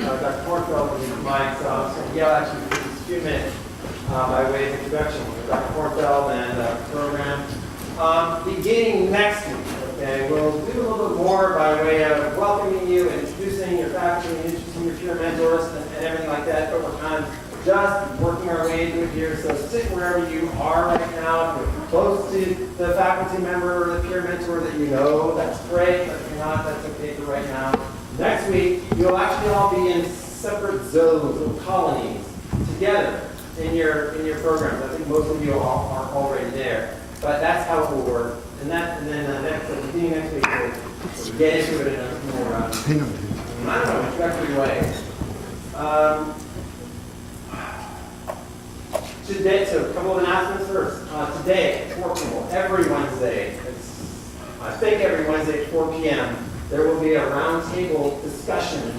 Dr. Kornfeld and Mike, so I'm just going to yell at you for just a few minutes by way of introduction. Dr. Kornfeld and the program. Beginning next week, okay, we'll do a little bit more by way of welcoming you and introducing your faculty and introducing your peer mentors and everything like that, but we're kind of just working our way into it here, so sit wherever you are right now. If you're close to the faculty member or the peer mentor that you know, that's great, but if you're not, that's okay for right now. Next week, you'll actually all be in separate zones or colonies together in your programs. I think most of you all are already there, but that's how it will work. And beginning next week, we'll get into it in a more, I don't know, introductory way. Today, so a couple of announcements first. Today, at 4 p.m., every Wednesday, I think every Wednesday at 4 p.m., there will be a roundtable discussion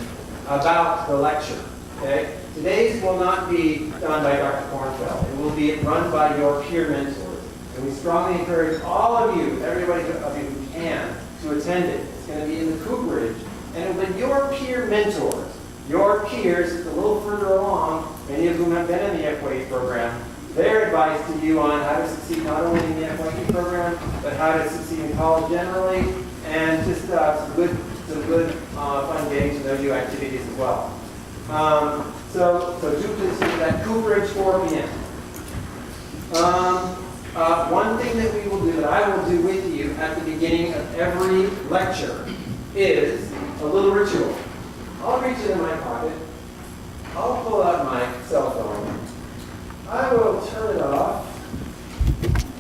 about the lecture. Okay? Today's will not be done by Dr. Kornfeld. It will be run by your peer mentors. And we strongly encourage all of you, everybody of you who can, to attend it. It's going to be in the Cooperage. And it will be your peer mentors, your peers, just a little further along, many of whom have been in the FYE program, their advice to you on how to succeed not only in the FYE program, but how to succeed in college generally, and just some good fun getting to know you activities as well. So do please see that Cooperage 4 p.m. One thing that we will do, that I will do with you at the beginning of every lecture, is a little ritual. I'll reach in my pocket. I'll pull out my cell phone. I will turn it off,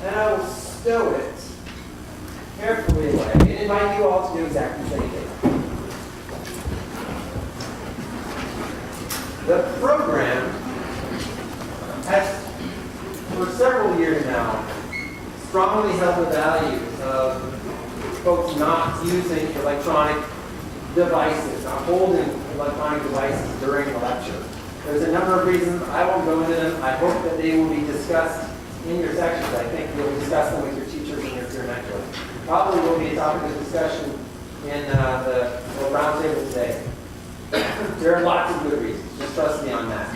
and I will stow it carefully away and invite you all to do exactly the same thing. The program has, for several years now, strongly held the values of folks not using electronic devices, not holding electronic devices during the lecture. There's a number of reasons. I won't go into them. I hope that they will be discussed in your sections. I think you'll discuss them with your teachers and your peer mentors. Probably will be a topic of discussion in the roundtable today. There are lots of good reasons. Just trust me on that.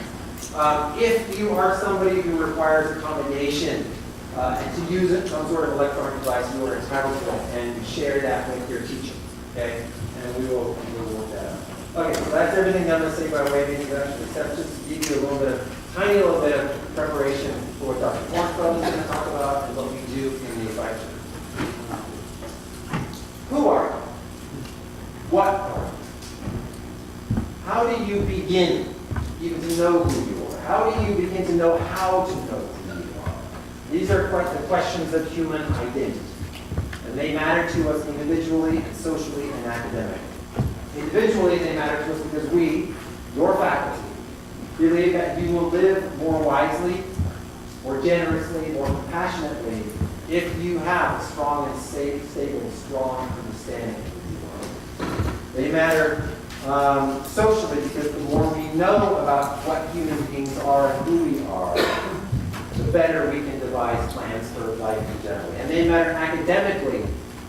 If you are somebody who requires accommodation and to use some sort of electronic device, you are entitled to it, and share that with your teacher. Okay, and we will work that out. Okay, so that's everything I'm going to say by way of introduction, except just to give you a little bit of, tiny little bit of preparation for what Dr. Kornfeld is going to talk about and what we do in the advisory. Who are you? What are you? How do you begin even to know who you are? How do you begin to know how to know who you are? These are the questions of human identity. And they matter to us individually and socially and academically. Individually, they matter to us because we, your faculty, believe that you will live more wisely, more generously, more compassionately if you have a strong and stable, strong understanding of who you are. They matter socially because the more we know about what human beings are and who we are, the better we can devise plans for life in general. And they matter academically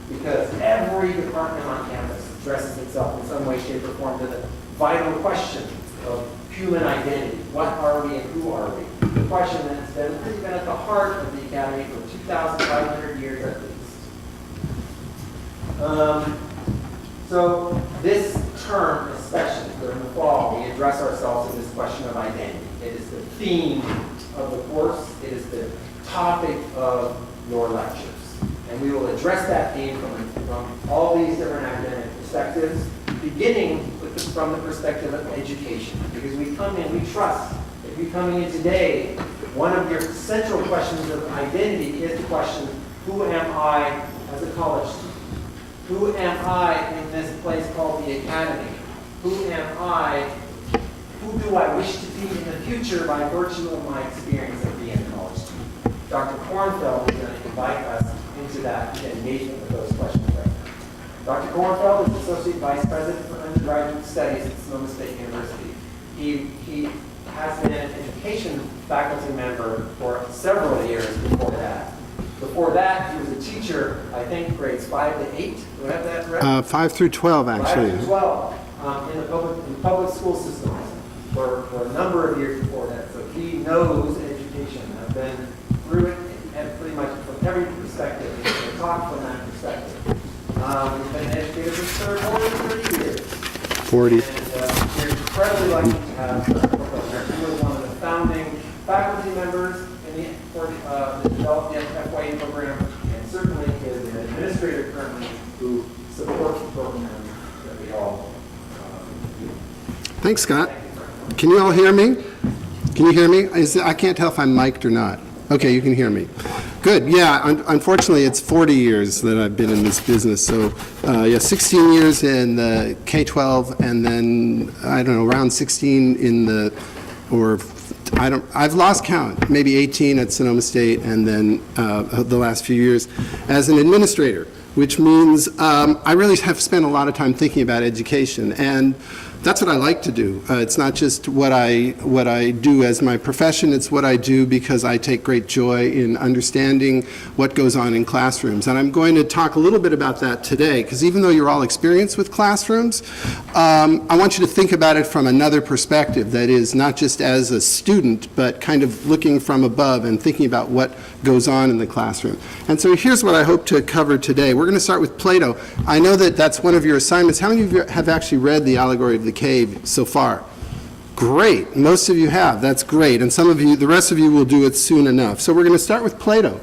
because every department on campus addresses itself in some way, shape, or form to the vital question of human identity. What are we and who are we? The question that's been at the heart of the Academy for 2,500 years at least. So this term, especially during the fall, we address ourselves in this question of identity. It is the theme of the course. It is the topic of your lectures. And we will address that theme from all these different academic perspectives, beginning from the perspective of education. Because we come in, we trust, if you're coming in today, one of your central questions of identity is the question, who am I as a college student? Who am I in this place called the Academy? Who am I? Who do I wish to be in the future by virtue of my experience of being a college student? Dr. Kornfeld is going to invite us into that engagement with those questions right now. Dr. Kornfeld is Associate Vice President for Undergraduate Studies at Sonoma State University. He has been an education faculty member for several years before that. Before that, he was a teacher, I think, grades 5 to 8. Do I have that correct? 5 through 12, actually. 5 through 12 in the public public school systems for a number of years before that. So he knows education. I've been through it and pretty much from every perspective. He talk from that perspective. We've been an educator for more than 30 years. 40. And we're incredibly lucky to have Kornfeld here. He was one of the founding faculty members for the development FYE program, and certainly is an administrator currently who supports the program that we all do. Thanks, Scott. Can you all hear me? Can you hear me? I can't tell if I'm mic'd or not. Okay, you can hear me. Good. Yeah, unfortunately, it's 40 years that I've been in this business. So, 16 years in the K-12, and then, I don't know, around 16 in the, I've lost count, maybe 18 at Sonoma State, and then the last few years as an administrator, which means I really have spent a lot of time thinking about education, and that's what I like to do. It's not just what I do as my profession, it's what I do because I take great joy in understanding what goes on in classrooms. And I'm going to talk a little bit about that today, because even though you're all experienced with classrooms, I want you to think about it from another perspective, that is not just as a student, but kind of looking from above and thinking about what goes on in the classroom. And so here's what I hope to cover today. We're going to start with Plato. I know that that's one of your assignments. How many of you have actually read the Allegory of the Cave so far? Great. Most of you have. That's great. And some of you, the rest of you will do it soon enough. So we're going to start with Plato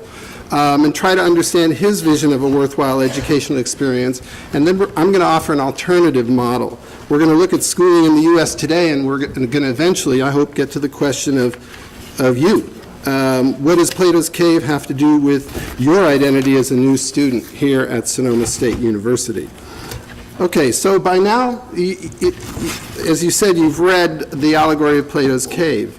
and try to understand his vision of a worthwhile educational experience. And then I'm going to offer an alternative model. We're going to look at schooling in the U.S. today, and we're going to eventually, I hope, get to the question of you. What does Plato's Cave have to do with your identity as a new student here at Sonoma State University? Okay, so by now, as you said, you've read the Allegory of Plato's Cave.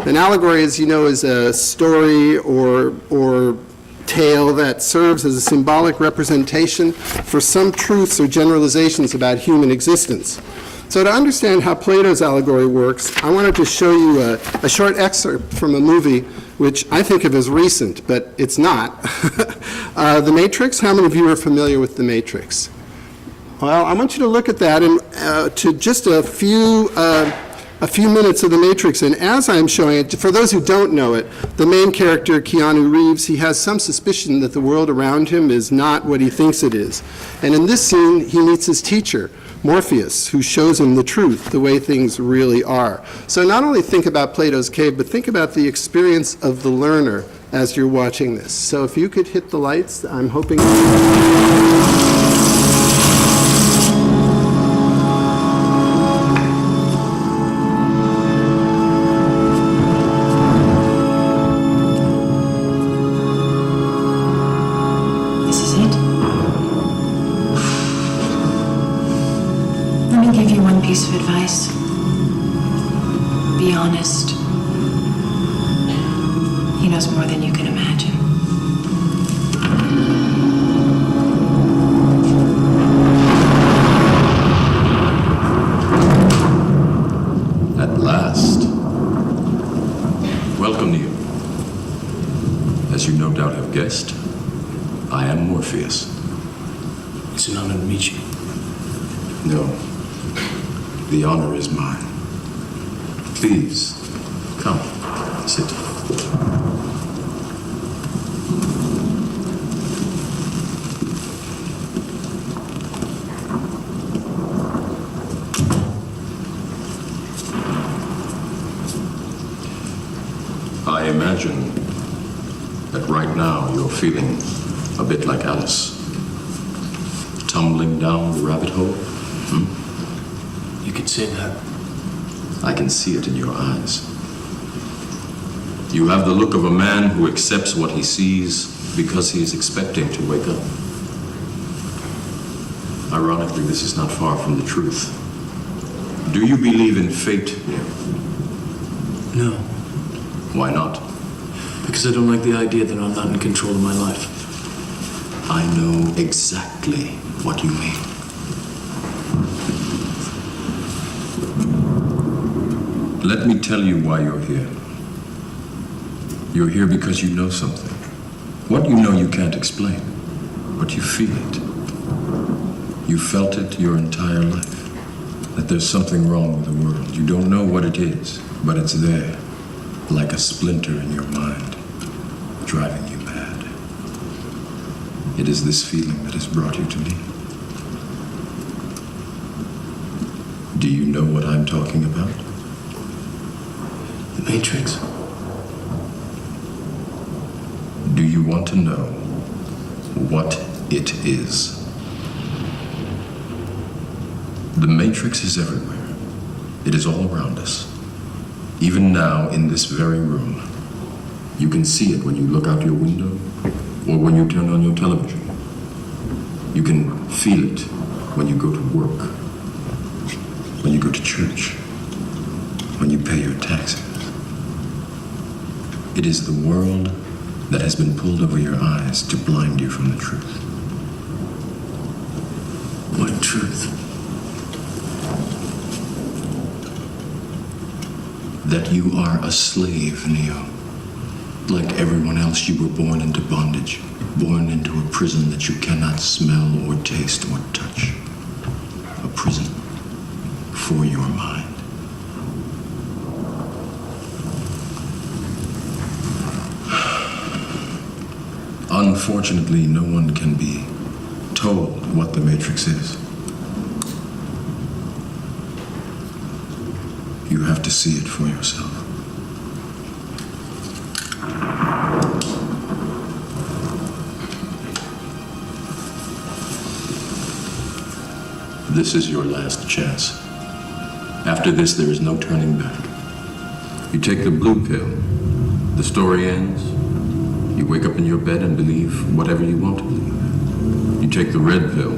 An allegory, as you know, is a story or tale that serves as a symbolic representation for some truths or generalizations about human existence. So to understand how Plato's allegory works, I wanted to show you a short excerpt from a movie which I think of as recent, but it's not. The Matrix. How many of you are familiar with The Matrix? Well, I want you to look at that and to just a few minutes of The Matrix. And as I'm showing it, for those who don't know it, the main character, Keanu Reeves, he has some suspicion that the world around him is not what he thinks it is. And in this scene, he meets his teacher, Morpheus, who shows him the truth, the way things really are. So not only think about Plato's Cave, but think about the experience of the learner as you're watching this. So if you could hit the lights, I'm hoping... Piece of advice. Be honest. He knows more than you can imagine. At last. Welcome to you. As you no doubt have guessed, I am Morpheus. It's an honor to meet you. No. The honor is mine. Please, come, sit. I imagine that right now you're feeling a bit like Alice, tumbling down the rabbit hole. You could say that. I can see it in your eyes. You have the look of a man who accepts what he sees because he is expecting to wake up. Ironically, this is not far from the truth. Do you believe in fate, Neil? No. Why not? Because I don't like the idea that I'm not in control of my life. I know exactly what you mean. Let me tell you why you're here. You're here because you know something. What you know you can't explain, but you feel it. You felt it your entire life. that there's something wrong with the world. You don't know what it is, but it's there, like a splinter in your mind, driving you mad. It is this feeling that has brought you to me. Do you know what I'm talking about? The Matrix. Do you want to know what it is? The Matrix is everywhere. It is all around us. Even now, in this very room. You can see it when you look out your window or when you turn on your television. You can feel it when you go to work, when you go to church, when you pay your taxes. It is the world that has been pulled over your eyes to blind you from the truth. What truth? That you are a slave, Neo. Like everyone else, you were born into bondage, born into a prison that you cannot smell or taste or touch. A prison for your mind. Unfortunately, no one can be told what the Matrix is. You have to see it for yourself. This is your last chance. After this, there is no turning back. You take the blue pill, the story ends. You wake up in your bed and believe whatever you want to believe. You take the red pill,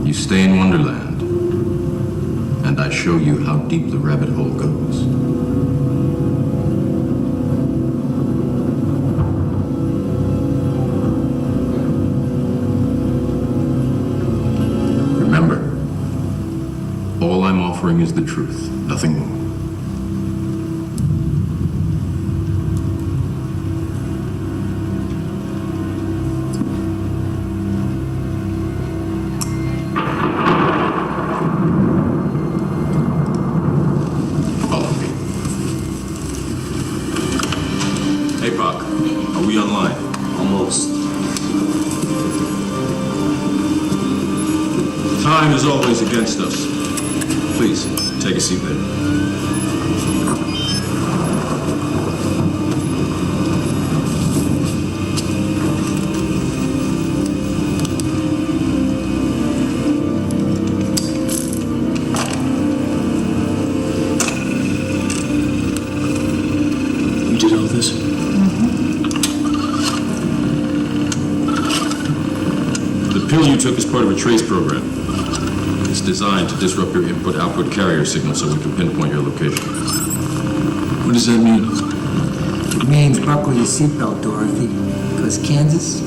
you stay in Wonderland, and I show you how deep the rabbit hole goes. Remember, all I'm offering is the truth, nothing more. Are we online? Almost. Time is always against us. Please, take a seat there. You did all this? The pill you took is part of a trace program. It's designed to disrupt your input-output carrier signal so we can pinpoint your location. What does that mean? It means buckle your seatbelt, Dorothy, because Kansas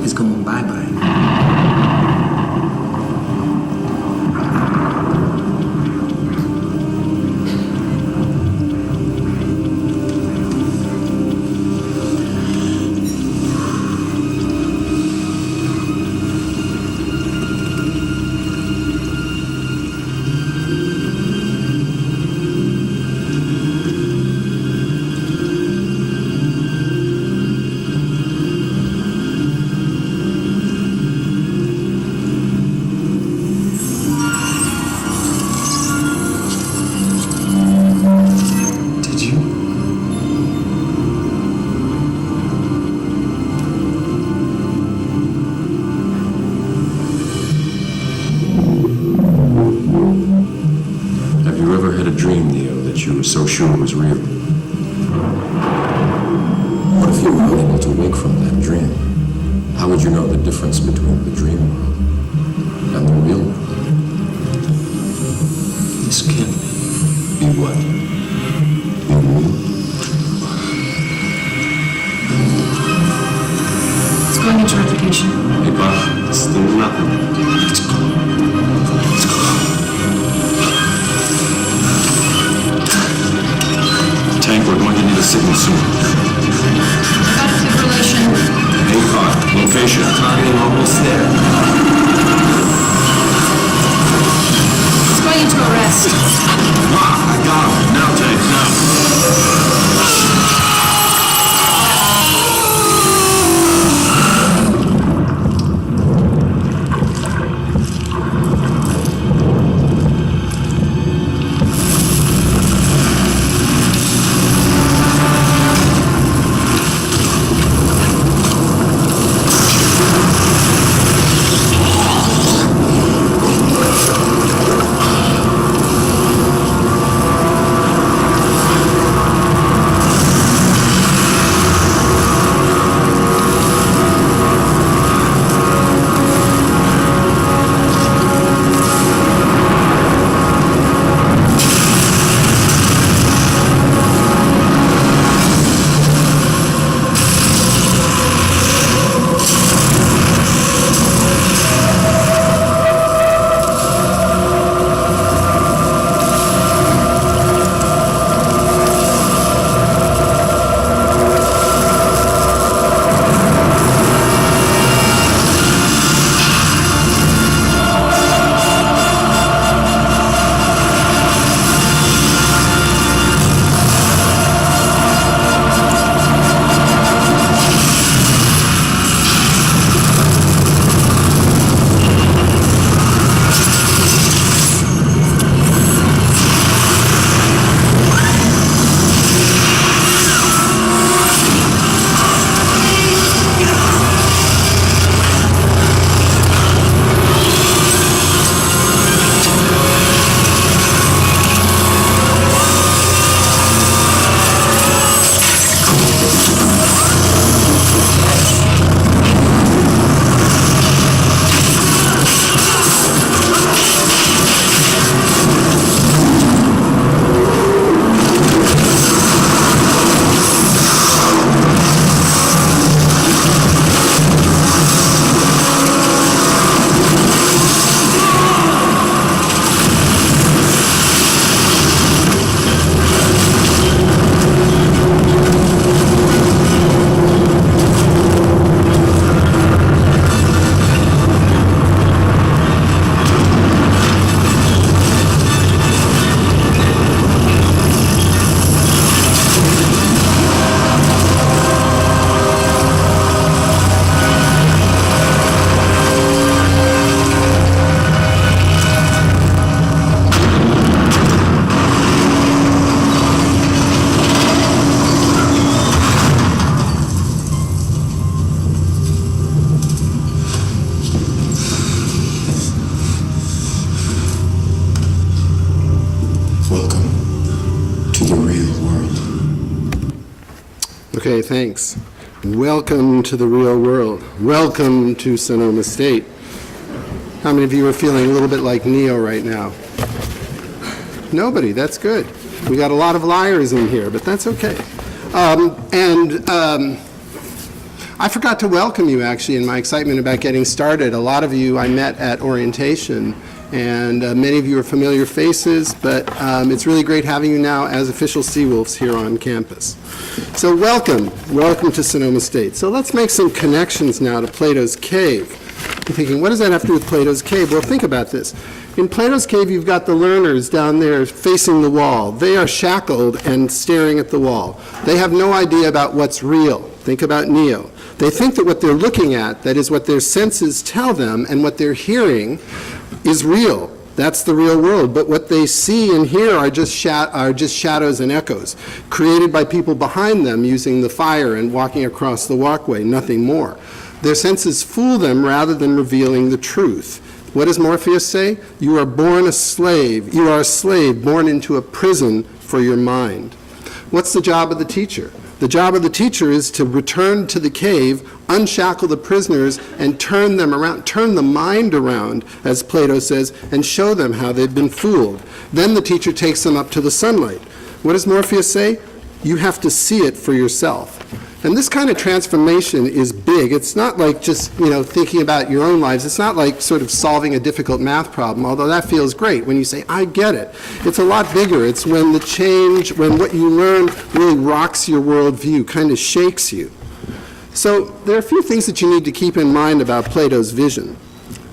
is going bye-bye. You were so sure it was real. What if you were unable to wake from that dream? How would you know the difference between the dream world and the real world? This can't Be what? Be real? It's going into replication. Hey, Bob, still nothing. Tank, we're going to need a signal soon. Got a fibrillation. APOC, location. Target almost there. It's going going into arrest. I got him. Now take now. Okay, thanks. Welcome to the real world. Welcome to Sonoma State. How many of you are feeling a little bit like Neo right now? Nobody, that's good. We got a lot of liars in here, but that's okay. I forgot to welcome you, actually, in my excitement about getting started. A lot of you I met at orientation, and many of you are familiar faces, but it's really great having you now as official Seawolves here on campus. So welcome to Sonoma State. So let's make some connections now to Plato's Cave. You're thinking, what does that have to do with Plato's Cave? Well, think about this. In Plato's Cave, you've got the learners down there facing the wall. They are shackled and staring at the wall. They have no idea about what's real. Think about Neo. They think that what they're looking at, that is what their senses tell them, and what they're hearing is real. That's the real world. But what they see and hear are just shadows and echoes, created by people behind them using the fire and walking across the walkway, nothing more. Their senses fool them rather than revealing the truth. What does Morpheus say? You are born a slave. You are a slave born into a prison for your mind. What's the job of the teacher? The job of the teacher is to return to the cave, unshackle the prisoners, and turn them around, turn the mind around, as Plato says, and show them how they've been fooled. Then the teacher takes them up to the sunlight. What does Morpheus say? You have to see it for yourself. And this kind of transformation is big. It's not like just, thinking about your own lives. It's not like sort of solving a difficult math problem, although that feels great when you say, I get it. It's a lot bigger. It's when the change, when what you learn really rocks your worldview, kind of shakes you. So there are a few things that you need to keep in mind about Plato's vision.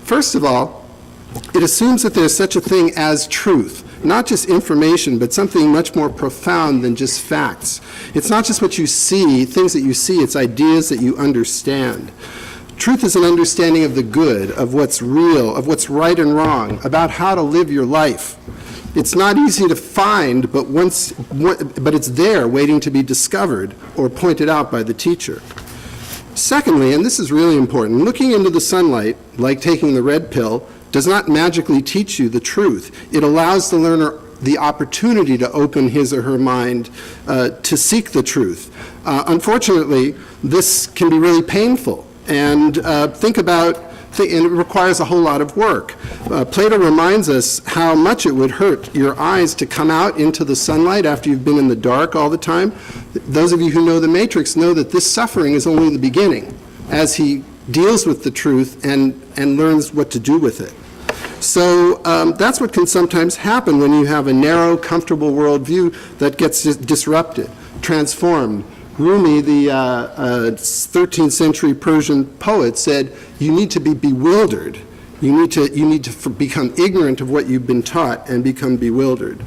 First of all, It assumes that there's such a thing as truth, not just information, but something much more profound than just facts. It's not just what you see, things that you see, it's ideas that you understand. Truth is an understanding of the good, of what's real, of what's right and wrong, about how to live your life. It's not easy to find, but it's there waiting to be discovered or pointed out by the teacher. Secondly, and this is really important, looking into the sunlight, like taking the red pill, does not magically teach you the truth. It allows the learner the opportunity to open his or her mind to seek the truth. Unfortunately, this can be really painful. And and it requires a whole lot of work. Plato reminds us how much it would hurt your eyes to come out into the sunlight after you've been in the dark all the time. Those of you who know the Matrix know that this suffering is only the beginning as he deals with the truth and learns what to do with it. So that's what can sometimes happen when you have a narrow, comfortable worldview that gets disrupted, transformed. Rumi, the 13th century Persian poet, said, you need to be bewildered. You need to become ignorant of what you've been taught and become bewildered.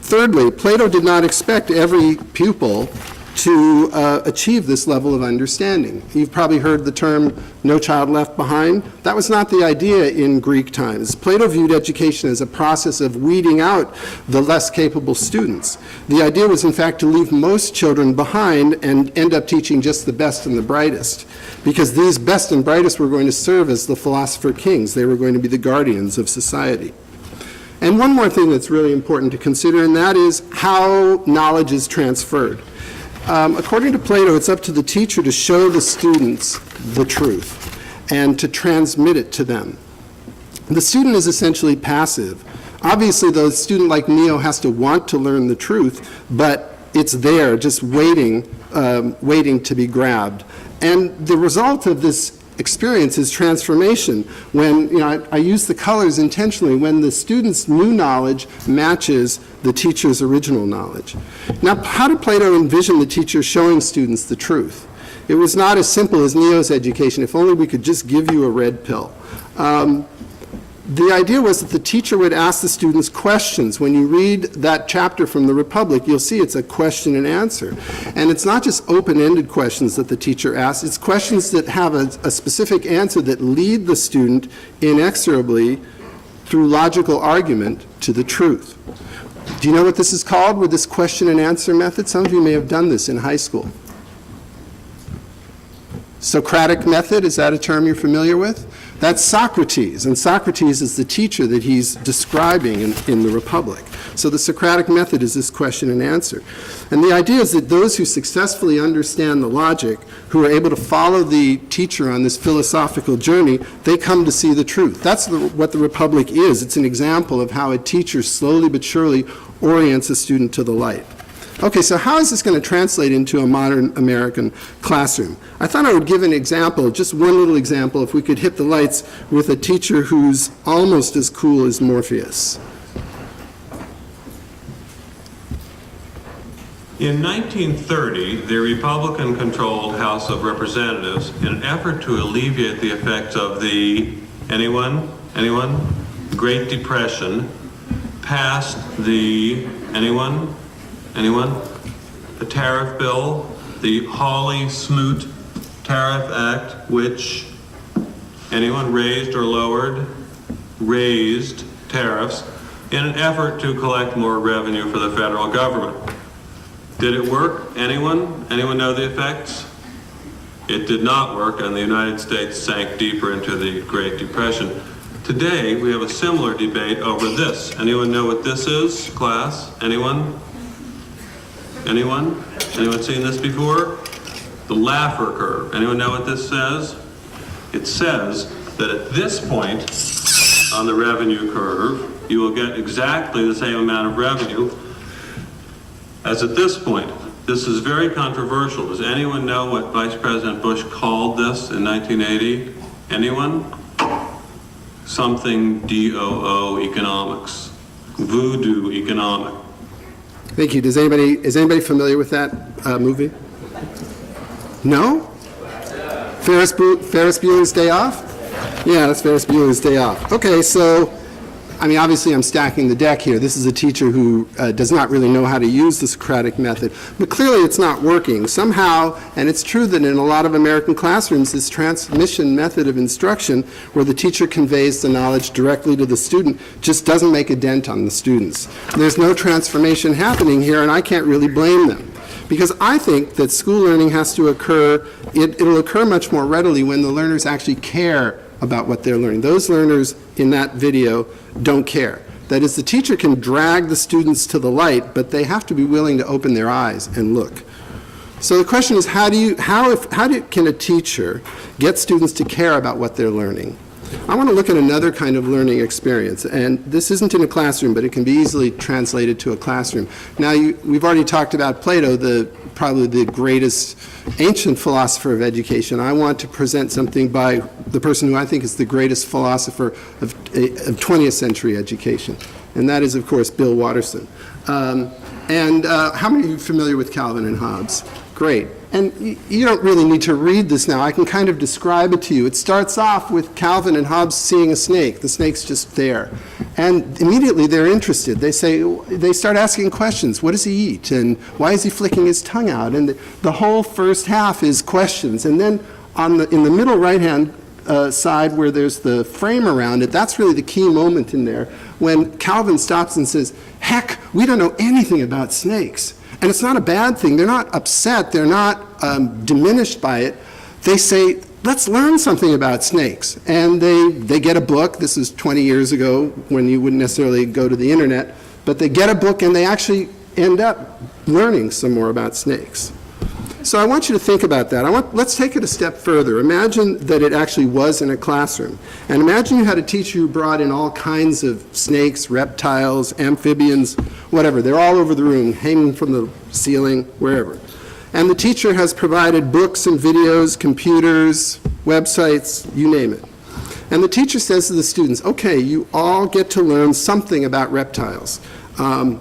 Thirdly, Plato did not expect every pupil to achieve this level of understanding. You've probably heard the term, no child left behind. That was not the idea in Greek times. Plato viewed education as a process of weeding out the less capable students. The idea was, in fact, to leave most children behind and end up teaching just the best and the brightest, because these best and brightest were going to serve as the philosopher kings. They were going to be the guardians of society. And one more thing that's really important to consider, and that is how knowledge is transferred. According to Plato, it's up to the teacher to show the students the truth and to transmit it to them. The student is essentially passive. Obviously, the student like Neo has to want to learn the truth, but it's there just waiting to be grabbed. And the result of this experience is transformation. When, I use the colors intentionally, when the student's new knowledge matches the teacher's original knowledge. Now, how did Plato envision the teacher showing students the truth? It was not as simple as Neo's education. If only we could just give you a red pill. The idea was that the teacher would ask the students questions. When you read that chapter from the Republic, you'll see it's a question and answer. And it's not just open-ended questions that the teacher asks, it's questions that have a specific answer that lead the student inexorably through logical argument to the truth. Do you know what this is called with this question and answer method? Some of you may have done this in high school. Socratic method, is that a term you're familiar with? That's Socrates, and Socrates is the teacher that he's describing in the Republic. So the Socratic method is this question and answer. And the idea is that those who successfully understand the logic, who are able to follow the teacher on this philosophical journey, they come to see the truth. That's what the Republic is. It's an example of how a teacher slowly but surely orients a student to the light. Okay, so how is this going to translate into a modern American classroom? I thought I would give an example, just one little example, if we could hit the lights, with a teacher who's almost as cool as Morpheus. In 1930, the Republican-controlled House of Representatives, in an effort to alleviate the effects of the, anyone? Great Depression, passed the, anyone? The tariff bill, the Hawley-Smoot Tariff Act, which anyone raised or lowered, raised tariffs in an effort to collect more revenue for the federal government. Did it work? Anyone? Anyone know the effects? It did not work, and the United States sank deeper into the Great Depression. Today, we have a similar debate over this. Anyone know what this is, class? Anyone? Anyone? Anyone seen this before? The Laffer curve. Anyone know what this says? It says that at this point on the revenue curve, you will get exactly the same amount of revenue as at this point. This is very controversial. Does anyone know what Vice President Bush called this in 1980? Anyone? Something DOO economics. Voodoo economics. Thank you. Is anybody familiar with that movie? No? Ferris Bueller's Day Off? Yeah, that's Ferris Bueller's Day Off. Okay, so I mean, obviously I'm stacking the deck here. This is a teacher who does not really know how to use the Socratic method, but clearly it's not working. Somehow, and it's true that in a lot of American classrooms, this transmission method of instruction, where the teacher conveys the knowledge directly to the student, just doesn't make a dent on the students. There's no transformation happening here, and I can't really blame them. Because I think that school learning has to occur, it'll occur much more readily when the learners actually care about what they're learning. Those learners in that video don't care. That is, the teacher can drag the students to the light, but they have to be willing to open their eyes and look. So the question is, how can a teacher get students to care about what they're learning? I want to look at another kind of learning experience, and this isn't in a classroom, but it can be easily translated to a classroom. Now, we've already talked about Plato, probably the greatest ancient philosopher of education. I want to present something by the person who I think is the greatest philosopher of 20th century education, and that is, of course, Bill Watterson. How many of you are familiar with Calvin and Hobbes? Great. And you don't really need to read this now. I can kind of describe it to you. It starts off with Calvin and Hobbes seeing a snake. The snake's just there. And immediately they're interested. They start asking questions. What does he eat? And why is he flicking his tongue out? And the whole first half is questions. And then in the middle right-hand side where there's the frame around it, that's really the key moment in there when Calvin stops and says, heck, we don't know anything about snakes. And it's not a bad thing. They're not upset. They're not diminished by it. They say, let's learn something about snakes. And they get a book. This is 20 years ago when you wouldn't necessarily go to the internet. But they get a book and they actually end up learning some more about snakes. So I want you to think about that. Let's take it a step further. Imagine that it actually was in a classroom. And imagine you had a teacher who brought in all kinds of snakes, reptiles, amphibians, whatever. They're all over the room, hanging from the ceiling, wherever. And the teacher has provided books and videos, computers, websites, you name it. And the teacher says to the students, okay, you all get to learn something about reptiles.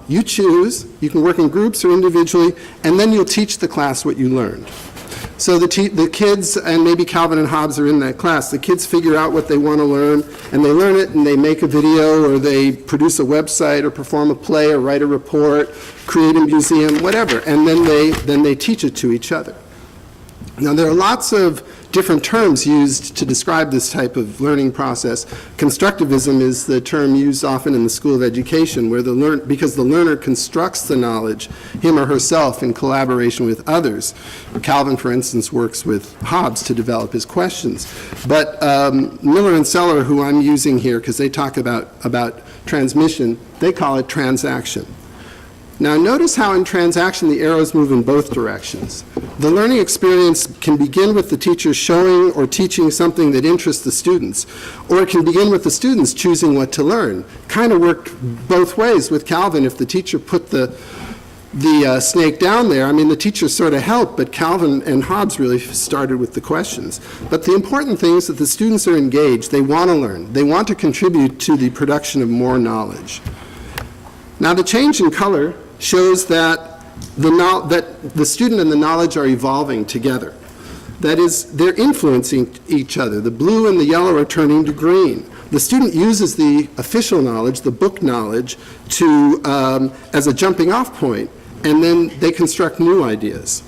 You choose, you can work in groups or individually, and then you'll teach the class what you learned. So the kids, and maybe Calvin and Hobbes are in that class, the kids figure out what they want to learn, and they learn it, and they make a video, or they produce a website, or perform a play, or write a report, create a museum, whatever, and then they teach it to each other. Now, there are lots of different terms used to describe this type of learning process. Constructivism is the term used often in the School of Education, where because the learner constructs the knowledge, him or herself, in collaboration with others. Calvin, for instance, works with Hobbes to develop his questions. But Miller and Seller, who I'm using here because they talk about transmission, they call it transaction. Now, notice how in transaction the arrows move in both directions. The learning experience can begin with the teacher showing or teaching something that interests the students, or it can begin with the students choosing what to learn. Kind of worked both ways with Calvin. If the teacher put the snake down there, I mean, the teacher sort of helped, but Calvin and Hobbes really started with the questions. But the important thing is that the students are engaged. They want to learn. They want to contribute to the production of more knowledge. Now, the change in color shows that the student and the knowledge are evolving together. That is, they're influencing each other. The blue and the yellow are turning to green. The student uses the official knowledge, the book knowledge, as a jumping off point, and then they construct new ideas.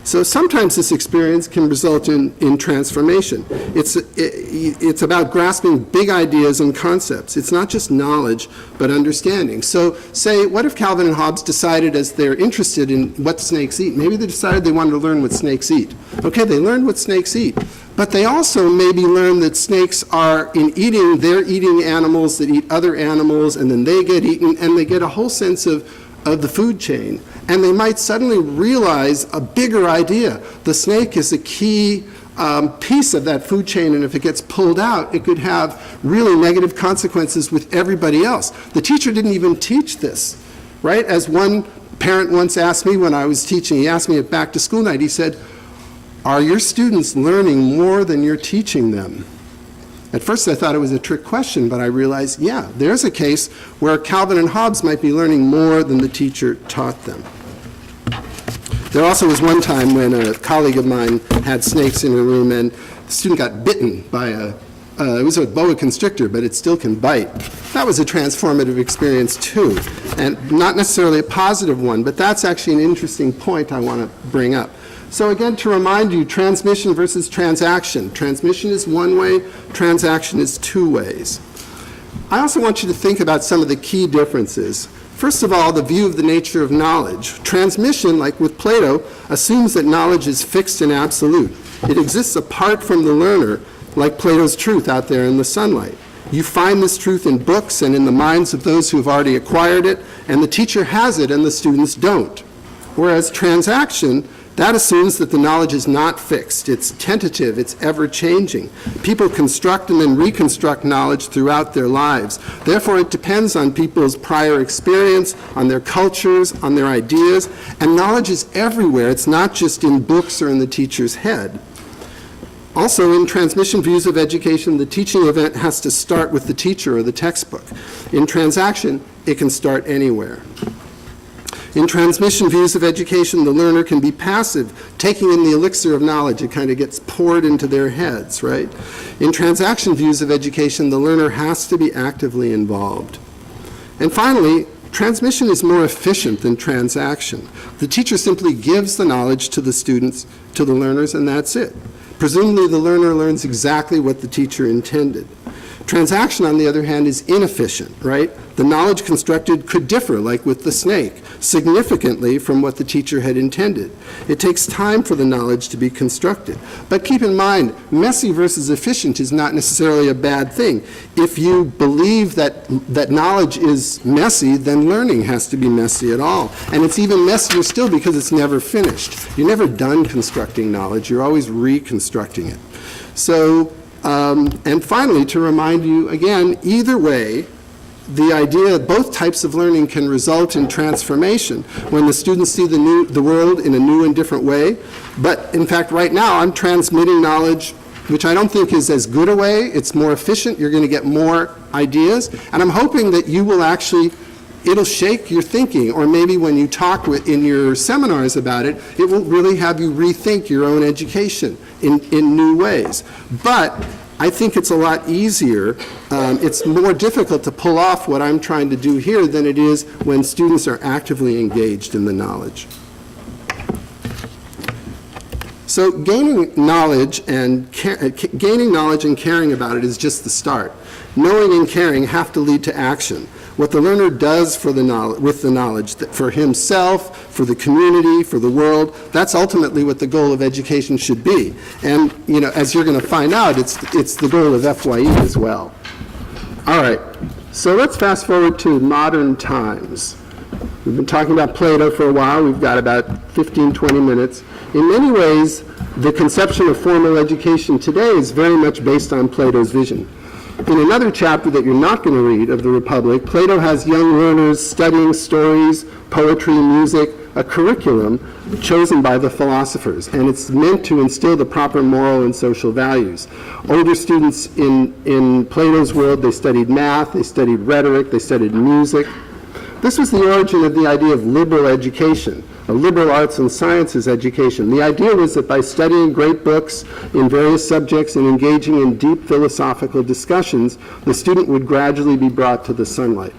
So sometimes this experience can result in transformation. It's about grasping big ideas and concepts. It's not just knowledge, but understanding. So say, what if Calvin and Hobbes decided, as they're interested in what snakes eat, maybe they decided they wanted to learn what snakes eat. Okay, they learned what snakes eat. But they also maybe learn that snakes they're eating animals that eat other animals, and then they get eaten, and they get a whole sense of the food chain. And they might suddenly realize a bigger idea. The snake is a key piece of that food chain, and if it gets pulled out, it could have really negative consequences with everybody else. The teacher didn't even teach this, right? As one parent once asked me when I was teaching, he asked me at back to school night, he said, are your students learning more than you're teaching them? At first I thought it was a trick question, but I realized, yeah, there's a case where Calvin and Hobbes might be learning more than the teacher taught them. There also was one time when a colleague of mine had snakes in her room, and the student got bitten by it was a boa constrictor, but it still can bite. That was a transformative experience too, and not necessarily a positive one, but that's actually an interesting point I want to bring up. So again, to remind you, transmission versus transaction. Transmission is one way, transaction is two ways. I also want you to think about some of the key differences. First of all, the view of the nature of knowledge. Transmission, like with Plato, assumes that knowledge is fixed and absolute. It exists apart from the learner, like Plato's truth out there in the sunlight. You find this truth in books and in the minds of those who have already acquired it, and the teacher has it and the students don't. Whereas transaction, that assumes that the knowledge is not fixed. It's tentative, it's ever-changing. People construct and then reconstruct knowledge throughout their lives. Therefore, it depends on people's prior experience, on their cultures, on their ideas, and knowledge is everywhere. It's not just in books or in the teacher's head. Also, in transmission views of education, the teaching event has to start with the teacher or the textbook. In transaction, it can start anywhere. In transmission views of education, the learner can be passive, taking in the elixir of knowledge. It kind of gets poured into their heads, right? In transaction views of education, the learner has to be actively involved. And finally, transmission is more efficient than transaction. The teacher simply gives the knowledge to the students, to the learners, and that's it. Presumably, the learner learns exactly what the teacher intended. Transaction, on the other hand, is inefficient, right? The knowledge constructed could differ, like with the snake, significantly from what the teacher had intended. It takes time for the knowledge to be constructed. But keep in mind, messy versus efficient is not necessarily a bad thing. If you believe that knowledge is messy, then learning has to be messy at all. And it's even messier still because it's never finished. You're never done constructing knowledge. You're always reconstructing it. So, and finally, to remind you again, either way, the idea both types of learning can result in transformation when the students see the world in a new and different way. But in fact, right now, I'm transmitting knowledge, which I don't think is as good a way. It's more efficient. You're going to get more ideas. And I'm hoping that you will actually, it'll shake your thinking, or maybe when you talk in your seminars about it, it will really have you rethink your own education in new ways. But I think it's a lot easier. It's more difficult to pull off what I'm trying to do here than it is when students are actively engaged in the knowledge. So gaining knowledge and caring about it is just the start. Knowing and caring have to lead to action. What the learner does for the knowledge, with the knowledge, for himself, for the community, for the world, that's ultimately what the goal of education should be. And, you know, as you're going to find out, it's the goal of FYE as well. All right, so let's fast forward to modern times. We've been talking about Plato for a while. We've got about 15, 20 minutes. In many ways, the conception of formal education today is very much based on Plato's vision. In another chapter that you're not going to read of the Republic, Plato has young learners studying stories, poetry, music, a curriculum chosen by the philosophers, and it's meant to instill the proper moral and social values. Older students in Plato's world, they studied math, they studied rhetoric, they studied music. This was the origin of the idea of liberal education, a liberal arts and sciences education. The idea was that by studying great books in various subjects and engaging in deep philosophical discussions, the student would gradually be brought to the sunlight.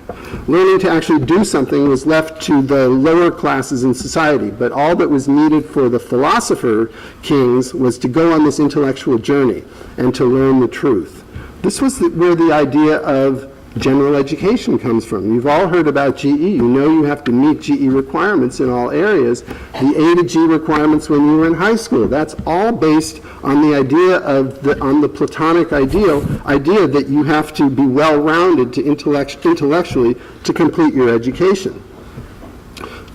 Learning to actually do something was left to the lower classes in society, but all that was needed for the philosopher kings was to go on this intellectual journey and to learn the truth. This was where the idea of general education comes from. You've all heard about GE. You know you have to meet GE requirements in all areas. The A to G requirements when you were in high school. That's all based on the idea of on the Platonic idea that you have to be well-rounded to intellectually to complete your education.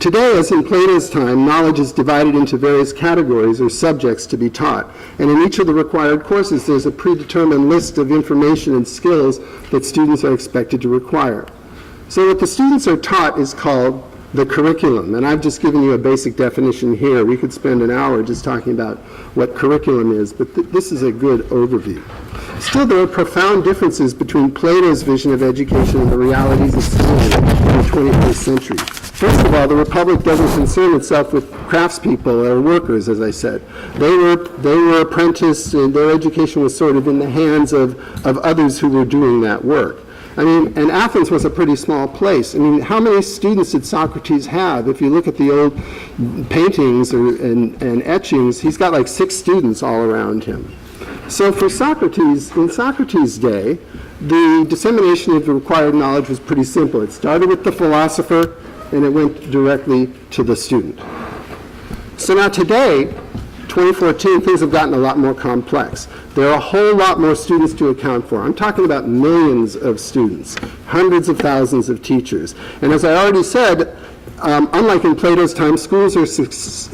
Today, as in Plato's time, knowledge is divided into various categories or subjects to be taught. And in each of the required courses, there's a predetermined list of information and skills that students are expected to require. So what the students are taught is called the curriculum. And I've just given you a basic definition here. We could spend an hour just talking about what curriculum is, but this is a good overview. Still, there are profound differences between Plato's vision of education and the realities of schooling in the 21st century. First of all, the Republic doesn't concern itself with craftspeople or workers, as I said. They were apprenticed, and their education was sort of in the hands of others who were doing that work. I mean, and Athens was a pretty small place. I mean, how many students did Socrates have? If you look at the old paintings and etchings, he's got like 6 students all around him. So for Socrates, in Socrates' day, the dissemination of the required knowledge was pretty simple. It started with the philosopher, and it went directly to the student. So now today, 2014, things have gotten a lot more complex. There are a whole lot more students to account for. I'm talking about millions of students, hundreds of thousands of teachers. And as I already said, unlike in Plato's time, schools are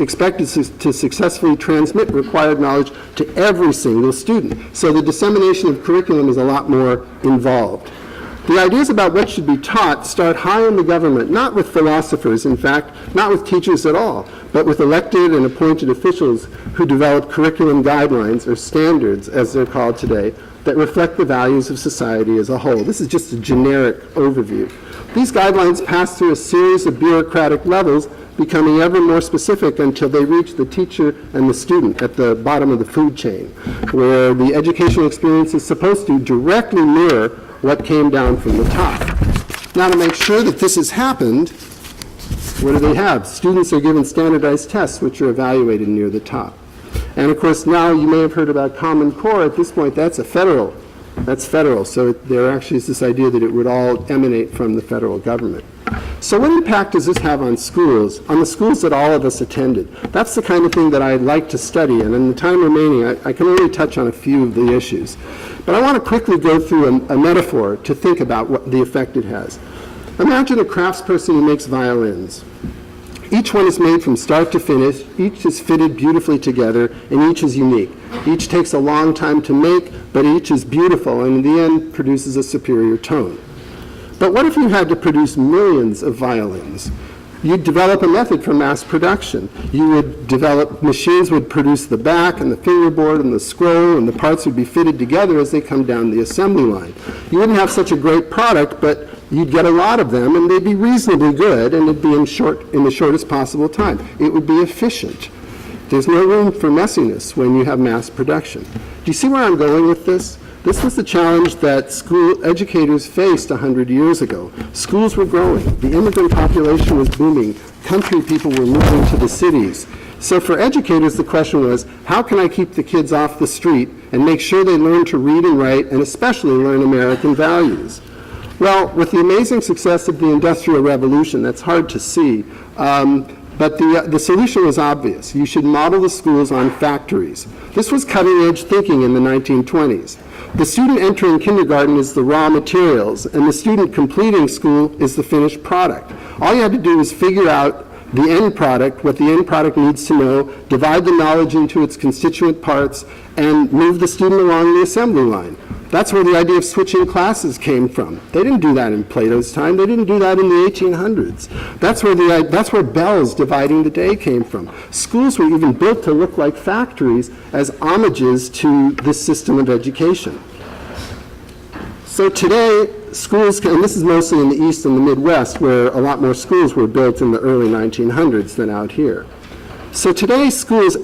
expected to successfully transmit required knowledge to every single student. So the dissemination of curriculum is a lot more involved. The ideas about what should be taught start high in the government, not with philosophers, in fact, not with teachers at all, but with elected and appointed officials who develop curriculum guidelines, or standards, as they're called today, that reflect the values of society as a whole. This is just a generic overview. These guidelines pass through a series of bureaucratic levels, becoming ever more specific until they reach the teacher and the student at the bottom of the food chain, where the educational experience is supposed to directly mirror what came down from the top. Now, to make sure that this has happened, what do they have? Students are given standardized tests, which are evaluated near the top. And of course, now you may have heard about Common Core. At this point, that's federal. So there actually is this idea that it would all emanate from the federal government. So what impact does this have on schools, on the schools that all of us attended? That's the kind of thing that I'd like to study, and in the time remaining, I can only touch on a few of the issues. But I want to quickly go through a metaphor to think about what the effect it has. Imagine a craftsperson who makes violins. Each one is made from start to finish, each is fitted beautifully together, and each is unique. Each takes a long time to make, but each is beautiful, and in the end produces a superior tone. But what if you had to produce millions of violins? You'd develop a method for mass production. You would develop, machines would produce the back and the fingerboard and the scroll, and the parts would be fitted together as they come down the assembly line. You wouldn't have such a great product, but you'd get a lot of them, and they'd be reasonably good, and it'd be in the shortest possible time. It would be efficient. There's no room for messiness when you have mass production. Do you see where I'm going with this? This was the challenge that school educators faced 100 years ago. Schools were growing. The immigrant population was booming. Country people were moving to the cities. So for educators, the question was, how can I keep the kids off the street and make sure they learn to read and write, and especially learn American values? Well, with the amazing success of the Industrial Revolution, that's hard to see, but the solution was obvious. You should model the schools on factories. This was cutting-edge thinking in the 1920s. The student entering kindergarten is the raw materials, and the student completing school is the finished product. All you had to do was figure out the end product, what the end product needs to know, divide the knowledge into its constituent parts, and move the student along the assembly line. That's where the idea of switching classes came from. They didn't do that in Plato's time. They didn't do that in the 1800s. That's where Bell's dividing the day came from. Schools were even built to look like factories as homages to this system of education. So today, schools, and this is mostly in the East and the Midwest, where a lot more schools were built in the early 1900s than out here. So today, schools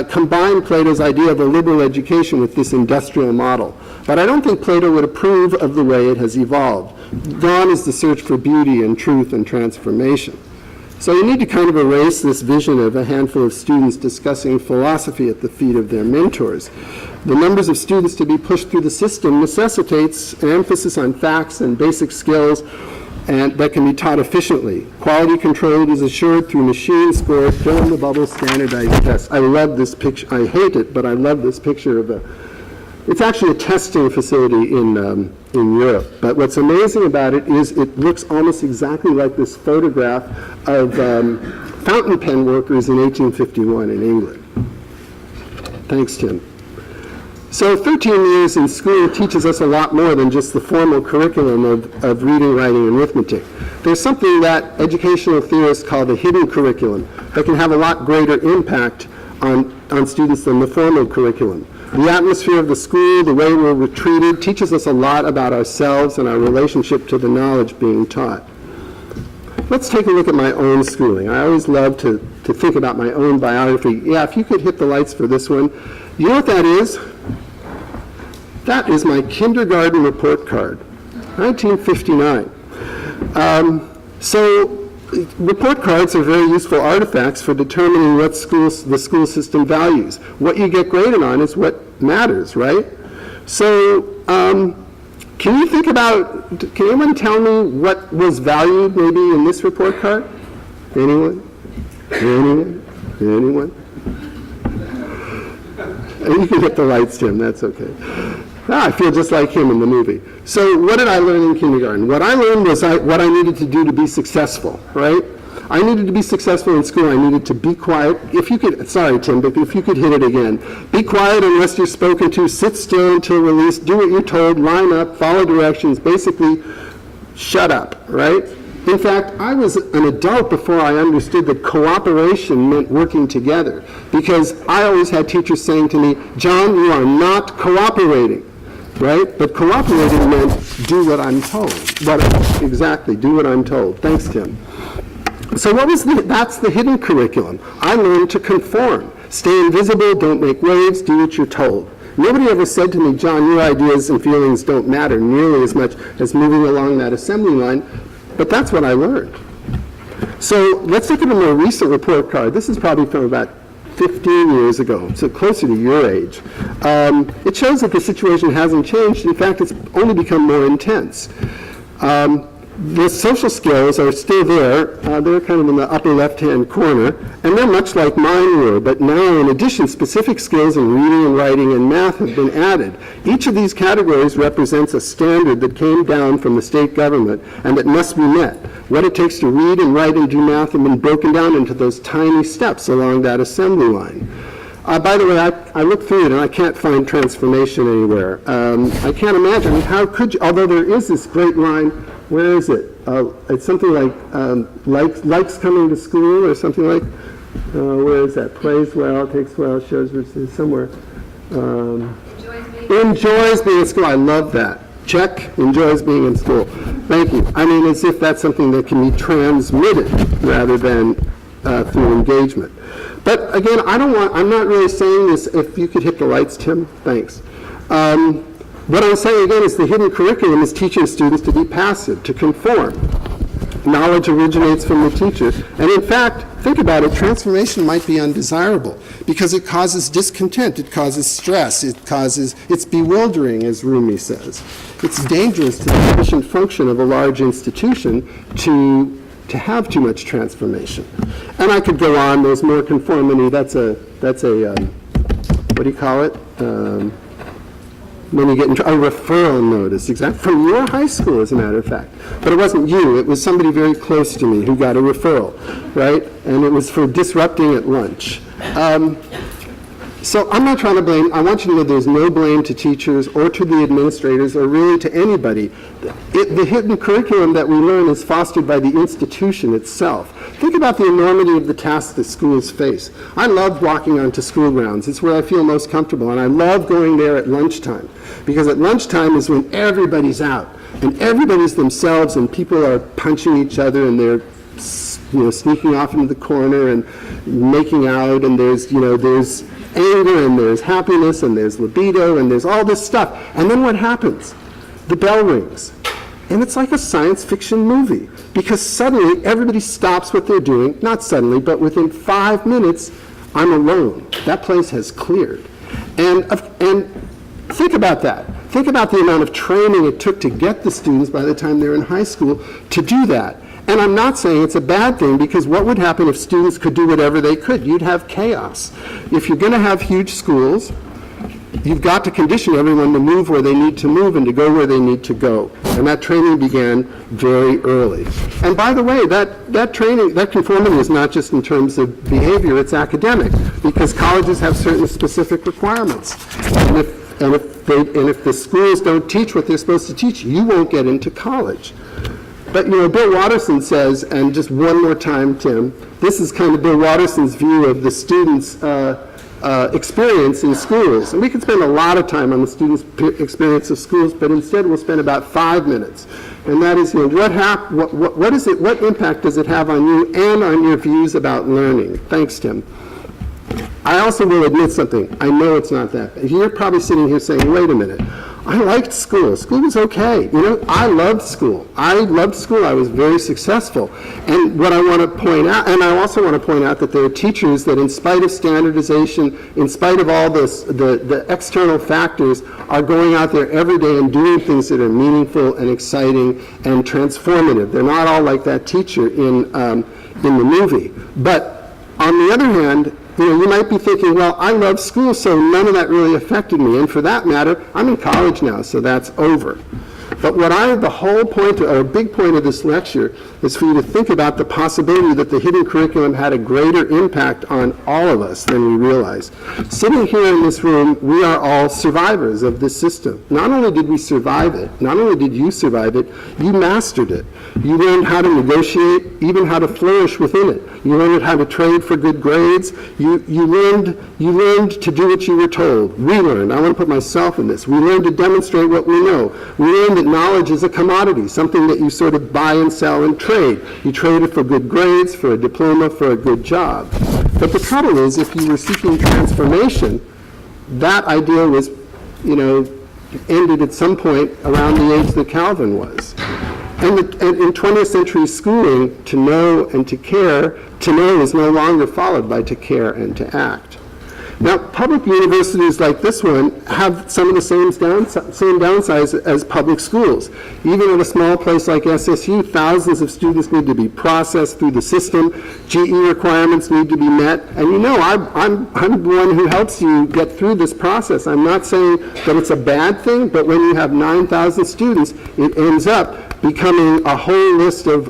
combine Plato's idea of a liberal education with this industrial model. But I don't think Plato would approve of the way it has evolved. Gone is the search for beauty and truth and transformation. So you need to kind of erase this vision of a handful of students discussing philosophy at the feet of their mentors. The numbers of students to be pushed through the system necessitates an emphasis on facts and basic skills and that can be taught efficiently. Quality control is assured through machine-scored, fill-in-the-bubble standardized tests. I love this picture. I hate it, but I love this picture of it's actually a testing facility in Europe. But what's amazing about it is it looks almost exactly like this photograph of fountain pen workers in 1851 in England. Thanks, Tim. So 13 years in school teaches us a lot more than just the formal curriculum of reading, writing, and arithmetic. There's something that educational theorists call the hidden curriculum that can have a lot greater impact on students than the formal curriculum. The atmosphere of the school, the way we're treated, teaches us a lot about ourselves and our relationship to the knowledge being taught. let's take a look at my own schooling. I always love to think about my own biography. Yeah, if you could hit the lights for this one. You know what that is? That is my kindergarten report card, 1959. So report cards are very useful artifacts for determining what the school system values. What you get graded on is what matters, right? So can you think about, can anyone tell me what was valued maybe in this report card? Anyone? Anyone? Anyone? And you can hit the lights, Tim, that's okay. I feel just like him in the movie. So what did I learn in kindergarten? What I learned was what I needed to do to be successful, right? I needed to be successful in school. I needed to be quiet. If you could, sorry, Tim, but if you could hit it again. Be quiet unless you're spoken to. Sit still until released. Do what you're told. Line up. Follow directions. Basically, shut up, right? In fact, I was an adult before I understood that cooperation meant working together, because I always had teachers saying to me, John, you are not cooperating, right? But cooperating meant do what I'm told. Exactly, do what I'm told. Thanks, Tim. So that's the hidden curriculum. I learned to conform. Stay invisible, don't make waves, do what you're told. Nobody ever said to me, John, your ideas and feelings don't matter nearly as much as moving along that assembly line. But that's what I learned. So let's look at a more recent report card. This is probably from about 15 years ago, so closer to your age. It shows that the situation hasn't changed. In fact, it's only become more intense. The social skills are still there. They're kind of in the upper left-hand corner, and they're much like mine were, but now in addition, specific skills in reading and writing and math have been added. Each of these categories represents a standard that came down from the state government and that must be met. What it takes to read and write and do math have been broken down into those tiny steps along that assembly line. By the way, I looked through it and I can't find transformation anywhere. I can't imagine. I mean, how could you, although there is this great line, where is it? It's something like likes coming to school or something like, where is that? Plays well, takes well, shows versus somewhere. Enjoys being in school. I love that. Check, enjoys being in school. Thank you. I mean, as if that's something that can be transmitted rather than through engagement. But again, I'm not really saying this, if you could hit the lights, Tim, thanks. What I'm saying again is the hidden curriculum is teaching students to be passive, to conform. Knowledge originates from the teacher. And in fact, think about it, transformation might be undesirable because it causes discontent, it causes stress, it's bewildering, as Rumi says. It's dangerous to the efficient function of a large institution to have too much transformation. And I could go on, there's more conformity, that's a what do you call it? When you get into a referral notice, exactly, from your high school, as a matter of fact. But it wasn't you, it was somebody very close to me who got a referral, right? And it was for disrupting at lunch. So I'm not trying to blame, I want you to know there's no blame to teachers or to the administrators or really to anybody. The hidden curriculum that we learn is fostered by the institution itself. Think about the enormity of the tasks that schools face. I love walking onto school grounds. It's where I feel most comfortable, and I love going there at lunchtime, because at lunchtime is when everybody's out, and everybody's themselves, and people are punching each other, and they're sneaking off into the corner and making out, and there's anger, and there's happiness, and there's libido, and there's all this stuff. And then what happens? The bell rings. And it's like a science fiction movie, because suddenly everybody stops what they're doing, not suddenly, but within 5 minutes, I'm alone. That place has cleared. And think about that. Think about the amount of training it took to get the students by the time they're in high school to do that. And I'm not saying it's a bad thing, because what would happen if students could do whatever they could? You'd have chaos. If you're going to have huge schools, you've got to condition everyone to move where they need to move and to go where they need to go. And that training began very early. And by the way, that training, that conformity is not just in terms of behavior, it's academic, because colleges have certain specific requirements. And if the schools don't teach what they're supposed to teach, you won't get into college. But, Bill Watterson says, and just one more time, Tim, this is kind of Bill Watterson's view of the students' experience in schools. And we could spend a lot of time on the students' experience of schools, but instead we'll spend about 5 minutes. and that is, what is it, what impact does it have on you and on your views about learning? Thanks, Tim. I also will admit something. I know it's not that bad. You're probably sitting here saying, wait a minute, I liked school. School was okay. I loved school. I was very successful. And what I want to point out, and I also want to point out that there are teachers that in spite of standardization, in spite of all this, the external factors, are going out there every day and doing things that are meaningful and exciting and transformative. They're not all like that teacher in the movie. But on the other hand, you might be thinking, well, I love school, so none of that really affected me. And for that matter, I'm in college now, so that's over. But the whole point, or a big point of this lecture, is for you to think about the possibility that the hidden curriculum had a greater impact on all of us than we realize. Sitting here in this room, we are all survivors of this system. Not only did we survive it, not only did you survive it, you mastered it. You learned how to negotiate, even how to flourish within it. You learned how to trade for good grades. You learned to do what you were told. We learned, I want to put myself in this, we learned to demonstrate what we know. We learned that knowledge is a commodity, something that you sort of buy and sell and trade. You traded for good grades, for a diploma, for a good job. But the trouble is, if you were seeking transformation, that idea was, ended at some point around the age that Calvin was. And in 20th century schooling, to know and to care, to know is no longer followed by to care and to act. Now, public universities like this one have some of the same downsides as public schools. Even in a small place like SSU, thousands of students need to be processed through the system. GE requirements need to be met. And I'm the one who helps you get through this process. I'm not saying that it's a bad thing, but when you have 9,000 students, it ends up becoming a whole list of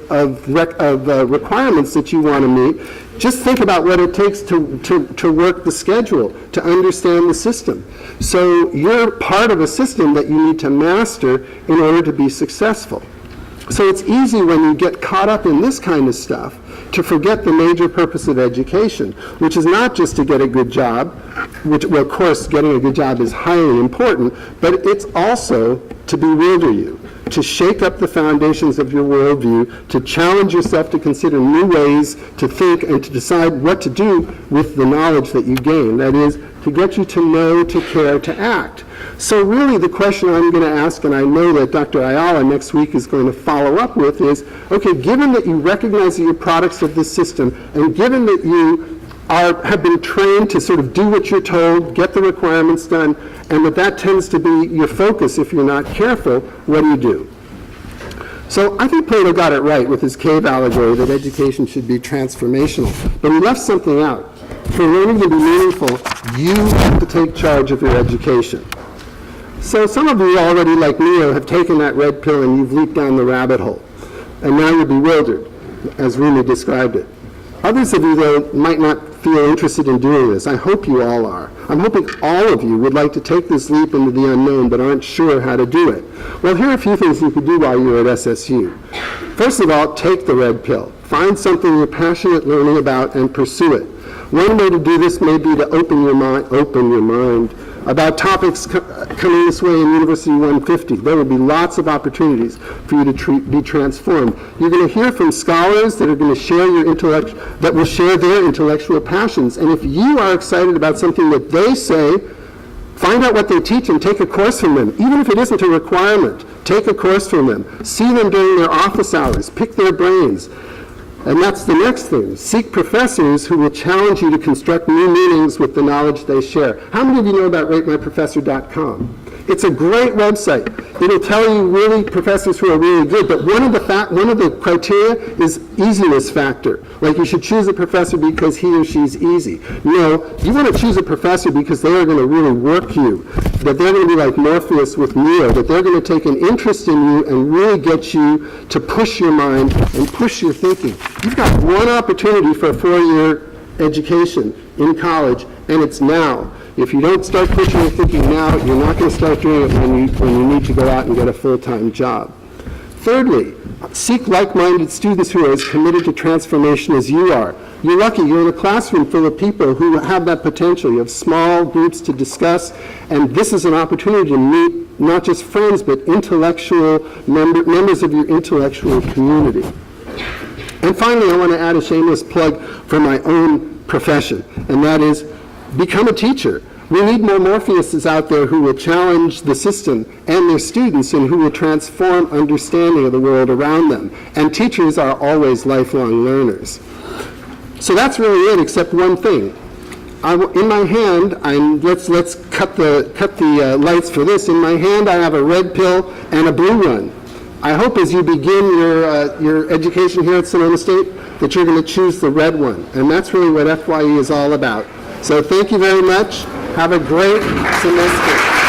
requirements that you want to meet. Just think about what it takes to work the schedule, to understand the system. So you're part of a system that you need to master in order to be successful. So it's easy when you get caught up in this kind of stuff to forget the major purpose of education, which is not just to get a good job, which, well, of course, getting a good job is highly important, but it's also to bewilder you, to shake up the foundations of your worldview, to challenge yourself to consider new ways to think and to decide what to do with the knowledge that you gain. That is, to get you to know, to care, to act. So really the question I'm going to ask, and I know that Dr. Ayala next week is going to follow up with, is, okay, given that you recognize that you're products of this system, and given that you have been trained to sort of do what you're told, get the requirements done, and that tends to be your focus if you're not careful, what do you do? So I think Plato got it right with his cave allegory that education should be transformational, but he left something out. For learning to be meaningful, you have to take charge of your education. So some of you already, like Neo, have taken that red pill and you've leaped down the rabbit hole, and now you're bewildered, as Rumi described it. Others of you, though, might not feel interested in doing this. I hope you all are. I'm hoping all of you would like to take this leap into the unknown but aren't sure how to do it. Well, here are a few things you could do while you're at SSU. First of all, take the red pill. Find something you're passionate learning about and pursue it. One way to do this may be to open your mind about topics coming this way in University 150. There will be lots of opportunities for you to be transformed. You're going to hear from scholars that are going to share that will share their intellectual passions. And if you are excited about something that they say, find out what they teach and take a course from them. Even if it isn't a requirement, take a course from them. See them during their office hours. Pick their brains. And that's the next thing. Seek professors who will challenge you to construct new meanings with the knowledge they share. How many of you know about ratemyprofessor.com? It's a great website. It'll tell you really professors who are really good, but one of the criteria is easiness factor. Like you should choose a professor because he or she's easy. No, you want to choose a professor because they are going to really work you, that they're going to be like Morpheus with Neo, that they're going to take an interest in you and really get you to push your mind and push your thinking. You've got one opportunity for a 4-year education in college, and it's now. If you don't start pushing your thinking now, you're not going to start doing it when you need to go out and get a full-time job. Thirdly, seek like-minded students who are as committed to transformation as you are. You're lucky. You're in a classroom full of people who have that potential. You have small groups to discuss, and this is an opportunity to meet not just friends, but intellectual members of your intellectual community. And finally, I want to add a shameless plug for my own profession, and that is become a teacher. We need more Morpheuses out there who will challenge the system and their students and who will transform understanding of the world around them. And teachers are always lifelong learners. So that's really it, except one thing. In my hand, let's cut the lights for this. In my hand, I have a red pill and a blue one. I hope as you begin your education here at Sonoma State that you're going to choose the red one. And that's really what FYE is all about. So thank you very much. Have a great semester.